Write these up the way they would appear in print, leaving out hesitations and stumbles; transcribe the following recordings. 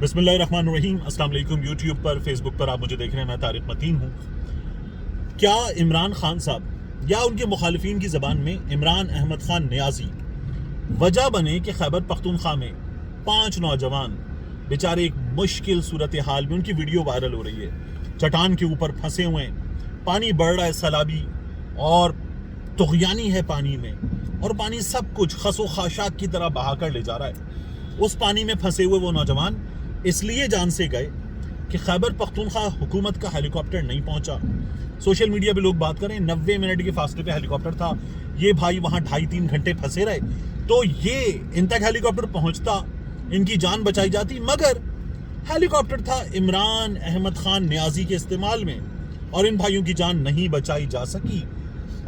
بسم اللہ الرحمن الرحیم۔ السلام علیکم۔ یوٹیوب پر، فیس بک پر آپ مجھے دیکھ رہے ہیں، میں طارق متین ہوں۔ کیا عمران خان صاحب یا ان کے مخالفین کی زبان میں عمران احمد خان نیازی وجہ بنے کہ خیبر پختونخوا میں 5 نوجوان بیچارے ایک مشکل صورتحال میں، ان کی ویڈیو وائرل ہو رہی ہے، چٹان کے اوپر پھنسے ہوئے ہیں، پانی بڑھ رہا ہے سیلابی اور طغیانی ہے پانی میں، اور پانی سب کچھ خس و خاشاک کی طرح بہا کر لے جا رہا ہے۔ اس پانی میں پھنسے ہوئے وہ نوجوان اس لیے جان سے گئے کہ خیبر پختونخوا حکومت کا ہیلی کاپٹر نہیں پہنچا۔ سوشل میڈیا پہ لوگ بات کریں 90 منٹ کے فاصلے پہ ہیلی کاپٹر تھا، یہ بھائی وہاں 2.5-3 گھنٹے پھنسے رہے، تو یہ ان تک ہیلی کاپٹر پہنچتا، ان کی جان بچائی جاتی، مگر ہیلی کاپٹر تھا عمران احمد خان نیازی کے استعمال میں، اور ان بھائیوں کی جان نہیں بچائی جا سکی،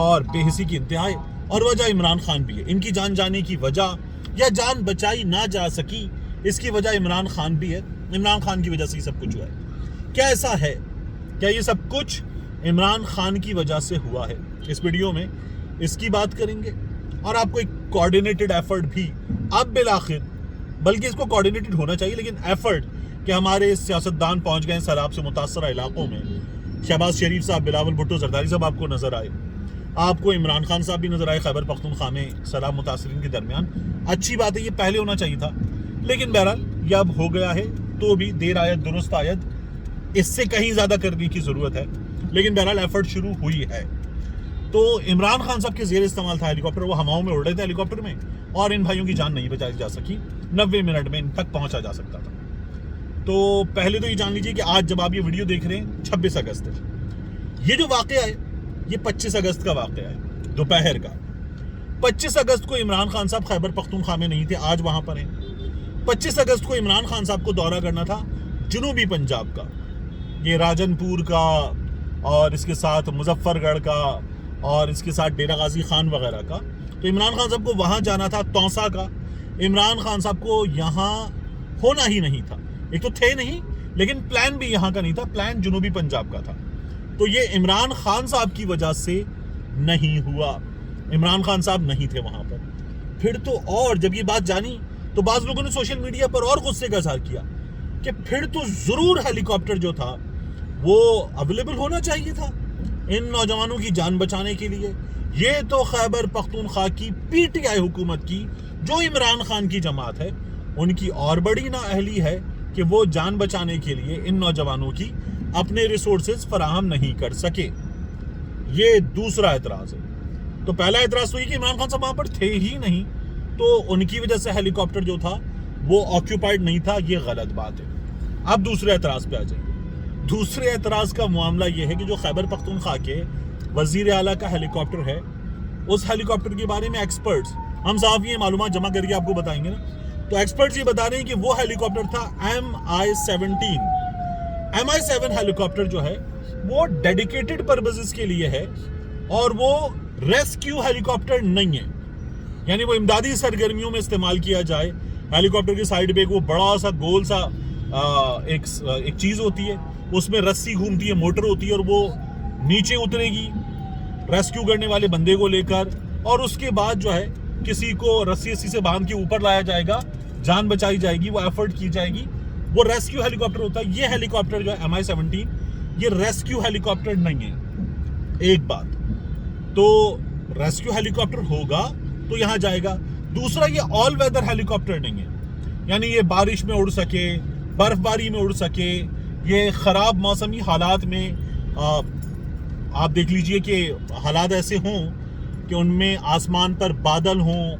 اور بے حسی کی انتہا ہے۔ اور وجہ عمران خان بھی ہے، ان کی جان جانے کی وجہ یا جان بچائی نہ جا سکی، اس کی وجہ عمران خان بھی ہے۔ عمران خان کی وجہ سے یہ سب کچھ ہوا ہے۔ کیا ایسا ہے؟ کیا یہ سب کچھ عمران خان کی وجہ سے ہوا ہے؟ اس ویڈیو میں اس کی بات کریں گے، اور آپ کو ایک کوارڈینیٹڈ ایفرٹ بھی اب بالآخر، بلکہ اس کو کوارڈینیٹڈ ہونا چاہیے، لیکن ایفرٹ کہ ہمارے سیاستدان پہنچ گئے سیلاب سے متاثرہ علاقوں میں، شہباز شریف صاحب، بلاول بھٹو زرداری صاحب آپ کو نظر آئے، آپ کو عمران خان صاحب بھی نظر آئے خیبر پختونخوا میں سیلاب متاثرین کے درمیان۔ اچھی بات ہے، یہ پہلے ہونا چاہیے تھا، لیکن بہرحال یہ اب ہو گیا ہے، تو بھی دیر آیت درست آیت، اس سے کہیں زیادہ کرنے کی ضرورت ہے، لیکن بہرحال ایفرٹ شروع ہوئی ہے۔ تو عمران خان صاحب کے زیر استعمال تھا ہیلی کاپٹر، وہ ہواؤں میں اڑ رہے تھے ہیلی کاپٹر میں، اور ان بھائیوں کی جان نہیں بچائی جا سکی، 90 منٹ میں ان تک پہنچا جا سکتا تھا۔ تو پہلے تو یہ جان لیجیے کہ آج جب آپ یہ ویڈیو دیکھ رہے ہیں 26 اگست ہے، یہ جو واقعہ ہے یہ 25 اگست کا واقعہ ہے، دوپہر کا۔ 25 اگست کو عمران خان صاحب خیبر پختونخوا میں نہیں تھے، آج وہاں پر ہیں۔ 25 اگست کو عمران خان صاحب کو دورہ کرنا تھا جنوبی پنجاب کا، یہ راجن پور کا، اور اس کے ساتھ مظفر گڑھ کا، اور اس کے ساتھ ڈیرہ غازی خان وغیرہ کا۔ تو عمران خان صاحب کو وہاں جانا تھا، تونسا کا۔ عمران خان صاحب کو یہاں ہونا ہی نہیں تھا، ایک تو تھے نہیں، لیکن پلان بھی یہاں کا نہیں تھا، پلان جنوبی پنجاب کا تھا۔ تو یہ عمران خان صاحب کی وجہ سے نہیں ہوا، عمران خان صاحب نہیں تھے وہاں پر۔ پھر تو اور جب یہ بات جانی تو بعض لوگوں نے سوشل میڈیا پر اور غصے کا اظہار کیا کہ پھر تو ضرور ہیلی کاپٹر جو تھا وہ اویلیبل ہونا چاہیے تھا ان نوجوانوں کی جان بچانے کے لیے۔ یہ تو خیبر پختونخوا کی پی ٹی آئی حکومت کی، جو عمران خان کی جماعت ہے، ان کی اور بڑی نااہلی ہے کہ وہ جان بچانے کے لیے ان نوجوانوں کی اپنے ریسورسز فراہم نہیں کر سکے۔ یہ دوسرا اعتراض ہے۔ تو پہلا اعتراض تو یہ کہ عمران خان صاحب وہاں پر تھے ہی نہیں، تو ان کی وجہ سے ہیلی کاپٹر جو تھا وہ آکیوپائڈ نہیں تھا، یہ غلط بات ہے۔ اب دوسرے اعتراض پہ آ جائیں۔ دوسرے اعتراض کا معاملہ یہ ہے کہ جو خیبر پختونخوا کے وزیر اعلیٰ کا ہیلی کاپٹر ہے، اس ہیلی کاپٹر کے بارے میں ایکسپرٹس، ہم صاحب یہ معلومات جمع کر کے آپ کو بتائیں گے نا، تو ایکسپرٹس یہ بتا رہے ہیں کہ وہ ہیلی کاپٹر تھا MI-17۔ MI-7 ہیلی کاپٹر جو ہے وہ ڈیڈیکیٹڈ پرپزز کے لیے ہے، اور وہ ریسکیو ہیلی کاپٹر نہیں ہے، یعنی وہ امدادی سرگرمیوں میں استعمال کیا جائے۔ ہیلی کاپٹر کے سائیڈ پہ ایک وہ بڑا سا گول سا ایک چیز ہوتی ہے، اس میں رسی گھومتی ہے، موٹر ہوتی ہے، اور وہ نیچے اترے گی ریسکیو کرنے والے بندے کو لے کر، اور اس کے بعد جو ہے کسی کو رسی سے باندھ کے اوپر لایا جائے گا، جان بچائی جائے گی، وہ ایفرٹ کی جائے گی، وہ ریسکیو ہیلی کاپٹر ہوتا ہے۔ یہ ہیلی کاپٹر جو ہے MI-17، یہ ریسکیو ہیلی کاپٹر نہیں ہے۔ ایک بات تو ریسکیو ہیلی کاپٹر ہوگا تو یہاں جائے گا۔ دوسرا، یہ آل ویدر ہیلی کاپٹر نہیں ہے، یعنی یہ بارش میں اڑ سکے، برف باری میں اڑ سکے، یہ خراب موسمی حالات میں آپ دیکھ لیجئے کہ حالات ایسے ہوں کہ ان میں آسمان پر بادل ہوں،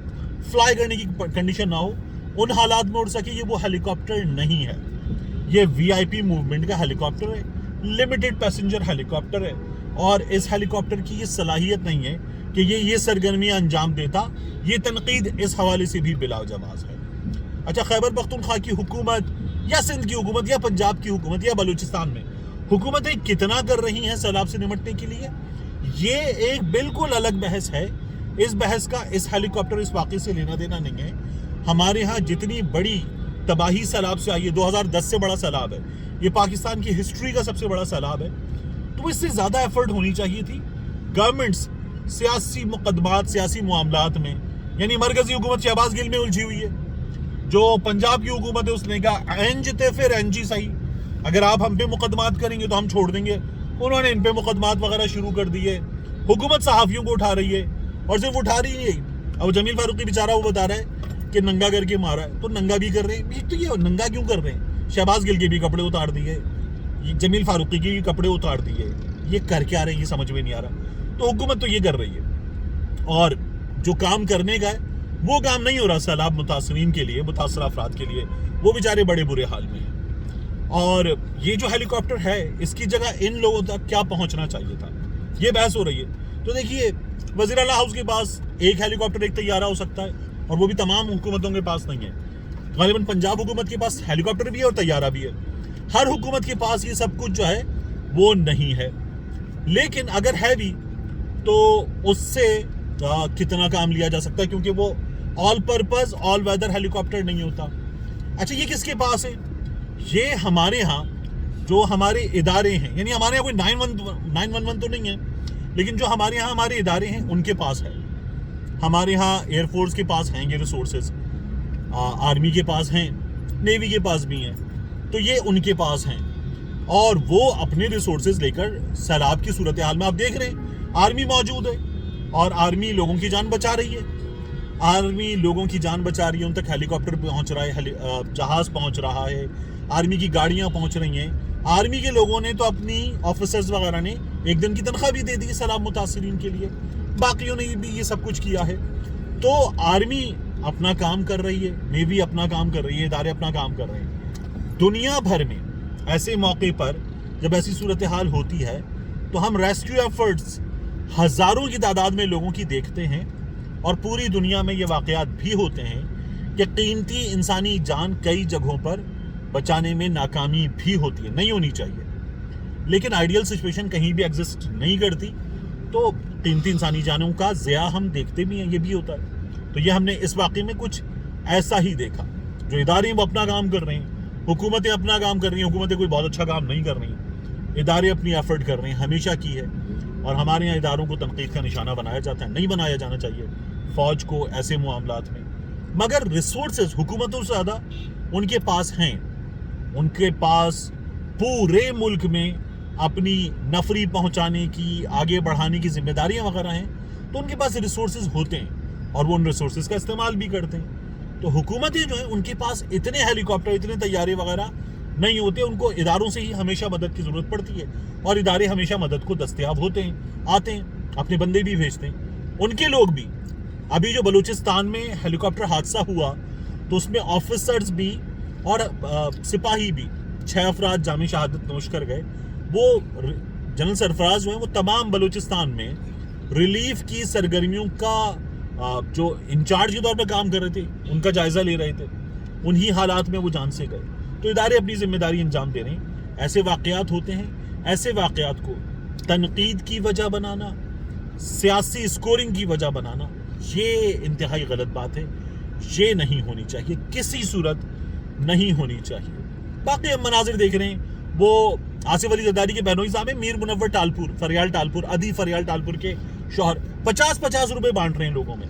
فلائی کرنے کی کنڈیشن نہ ہو، ان حالات میں اڑ سکے، یہ وہ ہیلی کاپٹر نہیں ہے۔ یہ VIP موومنٹ کا ہیلی کاپٹر ہے، لمیٹڈ پیسنجر ہیلی کاپٹر ہے، اور اس ہیلی کاپٹر کی یہ صلاحیت نہیں ہے کہ یہ سرگرمیاں انجام دیتا۔ یہ تنقید اس حوالے سے بھی بلا جواز ہے۔ اچھا، خیبر پختونخوا کی حکومت یا سندھ کی حکومت یا پنجاب کی حکومت یا بلوچستان میں حکومتیں کتنا کر رہی ہیں سیلاب سے نمٹنے کے لیے، یہ ایک بالکل الگ بحث ہے۔ اس بحث کا اس ہیلی کاپٹر اس واقعے سے لینا دینا نہیں ہے۔ ہمارے ہاں جتنی بڑی تباہی سیلاب سے آئی ہے، 2010 سے بڑا سیلاب ہے، یہ پاکستان کی ہسٹری کا سب سے بڑا سیلاب ہے، تو اس سے زیادہ ایفرٹ ہونی چاہیے تھی۔ گورنمنٹس سیاسی مقدمات، سیاسی معاملات میں، یعنی مرکزی حکومت شہباز گل میں الجھی ہوئی ہے، जो पंजाब की हुकूमत है उसने कहा एंज थे फिर एंज ही सही, अगर आप हम पे मुकदमात करेंगे तो हम छोड़ देंगे। उन्होंने इन पे मुकदमात वगैरह शुरू कर दिए। हुकूमत सहाफ़ियों को उठा रही है, और सिर्फ उठा रही नहीं है। अब जमील फारूकी बेचारा वो बता रहा है कि नंगा करके मारा है, तो नंगा भी कर रहे हैं। तो ये नंगा क्यों कर रहे हैं? शहबाज गिल के भी कपड़े उतार दिए, जमील फारूकी के भी कपड़े उतार दिए। ये कर क्या रहे हैं ये समझ में नहीं आ रहा। तो हुकूमत तो ये कर रही है, और जो काम करने का है वो काम नहीं हो रहा सैलाब मुतासरीन के लिए, मुतासर अफराद के लिए। वो बेचारे बड़े बुरे हाल में हैं। और ये जो हेलीकॉप्टर है इसकी जगह इन लोगों तक क्या पहुंचना चाहिए था, ये बहस हो रही है। तो देखिए, वज़ीर आला हाउस के पास एक हेलीकॉप्टर एक तैयारा हो सकता है, और वो भी तमाम हुकूमतों के पास नहीं है। गालिबन पंजाब हुकूमत के पास हेलीकॉप्टर भी है और तैयारा भी है। हर हुकूमत के पास ये सब कुछ जो है वो नहीं है। लेकिन अगर है भी तो उससे कितना काम लिया जा सकता है, क्योंकि वो all purpose all weather helicopter नहीं होता। अच्छा, ये किसके पास है? ये हमारे यहाँ जो हमारे इदारे हैं, यानी हमारे यहाँ कोई 911 तो नहीं है, लेकिन जो हमारे यहाँ हमारे इदारे हैं उनके पास है। हमारे यहाँ एयरफोर्स के पास हैं ये रिसोर्सेज, आर्मी के पास हैं, नेवी के पास भी हैं, तो ये उनके पास हैं। और वो अपने रिसोर्सेज लेकर सैलाब की सूरत हाल में आप देख रहे हैं आर्मी मौजूद है, और आर्मी लोगों की जान बचा रही है। आर्मी लोगों की जान बचा रही है, उन तक हेलीकॉप्टर पहुंच रहा है, जहाज पहुंच रहा है, आर्मी की गाड़ियां पहुंच रही हैं। आर्मी के लोगों ने तो अपनी ऑफिसर्स वगैरह ने एक दिन की तनख्वाह भी दे दी है सैलाब मुतासरीन के लिए, बाकियों ने भी ये सब कुछ किया है। तो आर्मी अपना काम कर रही है, नेवी अपना काम कर रही है, इदारे अपना काम कर रहे हैं। दुनिया भर में ऐसे मौके पर जब ऐसी सूरत हाल होती है तो हम रेस्क्यू एफर्ट्स हज़ारों की तादाद में लोगों की देखते हैं, और पूरी दुनिया में ये वाक़यात भी होते हैं कि कीमती इंसानी जान कई जगहों पर बचाने में नाकामी भी होती है, नहीं होनी चाहिए। लेकिन आइडियल सिचुएशन कहीं भी एग्जिस्ट नहीं करती, तो कीमती इंसानी जानों का ज़िया हम देखते भी हैं, ये भी होता है। तो ये हमने इस वाक़े में कुछ ऐसा ही देखा। जो इदारे वो अपना काम कर रहे हैं, हुकूमतें अपना काम कर रही हैं। हुकूमतें कोई बहुत अच्छा काम नहीं कर रही, इदारे अपनी एफर्ट कर रहे हैं, हमेशा की है। और हमारे यहाँ इदारों को तनकीद का निशाना बनाया जाता है, नहीं बनाया जाना चाहिए फ़ौज को ऐसे मामलात में। मगर रिसोर्सेज हुकूमतों से ज़्यादा उनके पास हैं। उनके पास पूरे मुल्क में अपनी नफरी पहुंचाने की, आगे बढ़ाने की जिम्मेदारियां वगैरह हैं, तो उनके पास रिसोर्सेज होते हैं और वो उन रिसोर्सेज का इस्तेमाल भी करते हैं। तो हुकूमतें जो है उनके पास इतने हेलीकॉप्टर, इतने तैयारे वगैरह नहीं होते। उनको इदारों से ही हमेशा मदद की ज़रूरत पड़ती है, और इदारे हमेशा मदद को दस्तयाब होते हैं, आते हैं, अपने बंदे भी भेजते हैं, उनके लोग भी। अभी जो बलूचिस्तान में हेलीकॉप्टर हादसा हुआ तो उसमें ऑफिसर्स भी और सिपाही भी 6 अफराद जामी शहादत नोश कर गए। वो जनरल सरफराज जो हैं वो तमाम बलूचिस्तान में रिलीफ की सरगर्मियों का जो इंचार्ज के तौर पर काम कर रहे थे उनका जायज़ा ले रहे थे। उन्हीं हालात में वो जान से गए। तो इदारे अपनी जिम्मेदारी अंजाम दे रहे हैं। ऐसे वाक़यात होते हैं, ऐसे वाक़यात को तनकीद की वजह बनाना, सियासी स्कोरिंग की वजह बनाना, ये इंतहाई गलत बात है। ये नहीं होनी चाहिए, किसी सूरत नहीं होनी चाहिए। बाकी हम मनाजिर देख रहे हैं, वो आसिफ अली जरदारी के बहनोई साहब हैं, मीर मुनव्वर टालपुर, फरियाल टालपुर, अदी फरियाल टालपुर के शौहर 50-50 रुपए बांट रहे हैं लोगों में।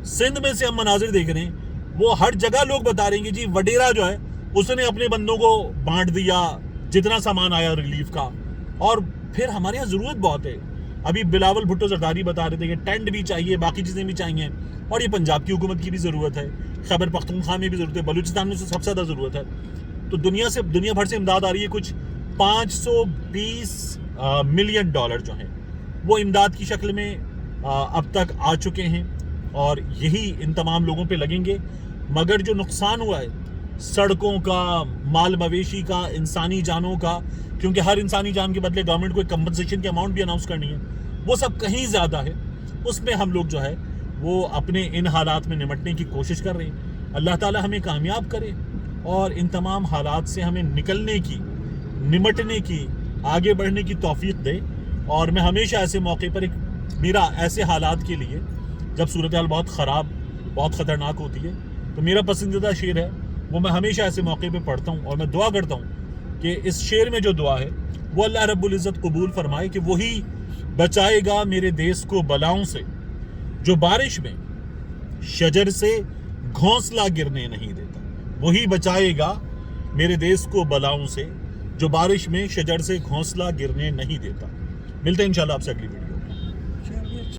सिंध में से हम मनाजिर देख रहे हैं, वो हर जगह लोग बता रहे हैं कि जी वडेरा जो है उसने अपने बंदों को बांट दिया जितना सामान आया रिलीफ का। और फिर हमारे यहाँ ज़रूरत बहुत है। अभी बिलावल भुट्टो जरदारी बता रहे थे कि टेंट भी चाहिए, बाकी चीज़ें भी चाहिए, और ये पंजाब की हुकूमत की भी ज़रूरत है, खैबर पख्तूनख्वा में भी ज़रूरत है, बलूचिस्तान में सबसे ज़्यादा ज़रूरत है। तो दुनिया भर से इमदाद आ रही है। कुछ 520 मिलियन डॉलर जो हैं वो इमदाद की शक्ल में अब तक आ चुके हैं, और यही इन तमाम लोगों पे लगेंगे। मगर जो नुकसान हुआ है सड़कों का, माल मवेशी का, इंसानी जानों का, क्योंकि हर इंसानी जान के बदले गवर्नमेंट को एक कंपनसेशन की अमाउंट भी अनाउंस करनी है, वो सब कहीं ज़्यादा है। उसमें हम लोग जो है वो अपने इन हालात में निमटने की कोशिश कर रहे हैं। अल्लाह ताला हमें कामयाब करे और इन तमाम हालात से हमें निकलने की, निमटने की, आगे बढ़ने की तौफीक दे। और मैं हमेशा ऐसे मौके पर मेरा ऐसे हालात के लिए, जब सूरत हाल बहुत ख़राब, बहुत ख़तरनाक होती है, तो मेरा पसंदीदा शेर है वो मैं हमेशा ऐसे मौके पे पढ़ता हूँ, और मैं दुआ करता हूँ कि इस शेर में जो दुआ है वो अल्लाह रब्बुल इज़्ज़त कबूल फरमाए कि वही बचाएगा मेरे देश को बलाओं से, जो बारिश में शजर से घोंसला गिरने नहीं देता। وہی بچائے گا میرے دیس کو بلاؤں سے، جو بارش میں شجر سے گھونسلہ گرنے نہیں دیتا۔ ملتے ہیں انشاءاللہ آپ سے اگلی ویڈیو۔